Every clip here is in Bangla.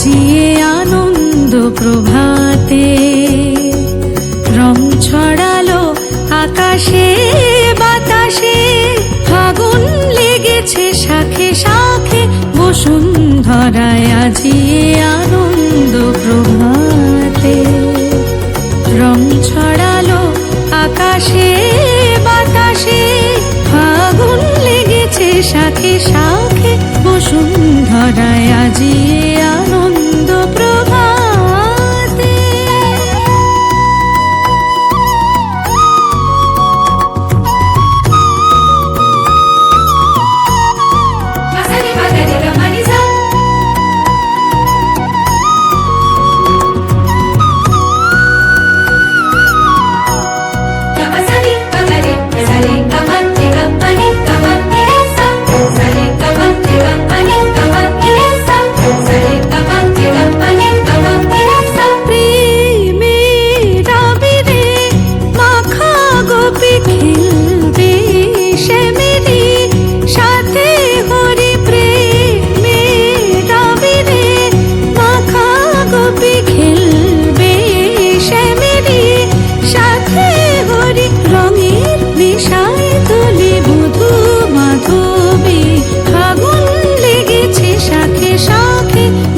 আজিয়ে আনন্দ প্রভাতে। রং ছড়ালো আকাশে বাতাসে, ফাগুন লেগেছে শাখে শাখে, বসুন্ধরায় আজিয়ে আনন্দ প্রভাতে। রং ছড়ালো আকাশে বাতাসে, ফাগুন লেগেছে শাখে শাখে, বসুন্ধরায় আজিয়ে আনন্দ প্রভাতে।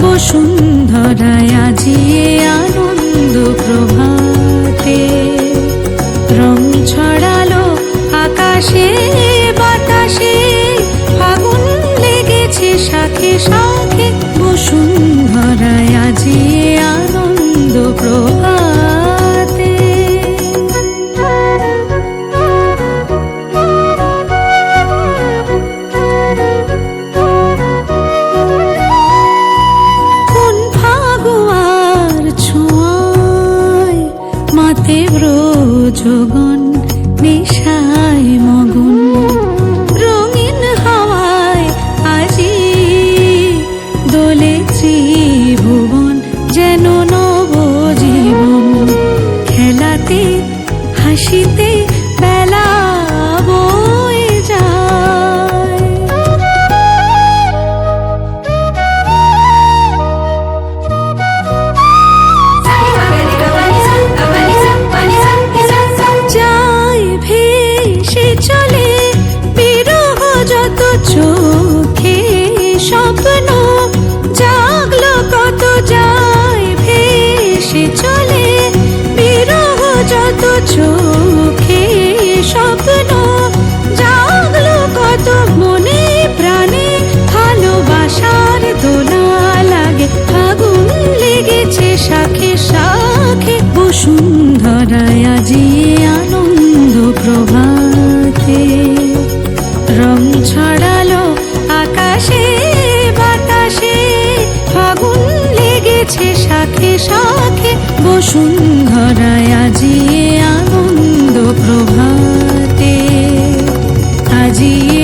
বসুন্ধরায় আজিয়ে আনন্দ প্রভাতে। রং ছড়ালো আকাশে বাতাসে, ফাগুন লেগেছে শাখে শাখে, বসুন্ধরায় আজিয়ে আনন্দ প্রভাতে। ব্রজগণ নেশায় মগন, রঙিন হাওয়ায় আজি দোলে ত্রিভুবন, যেন নবজীবন। খেলাতে হাসিতে বেলা বয়ে যায়, চলে বিরহ যত চোখে স্বপ্ন, জাগলো কত যায় ভেসে চলে, বিরহ যত চোখে স্বপ্ন, জাগলো কত মনে প্রাণে, ভালোবাসার দোলা লাগে, ফাগুন লেগেছে শাখে শাখে, বসুন্ধরায় আজিয়ে আনন্দ প্রভাতে। রং ছড়ালো আকাশে বাতাসে, ফাগুন লেগেছে শাখে শাখে, বসুন্ধরায় আজিয়ে আনন্দ প্রভাতে। আজিয়ে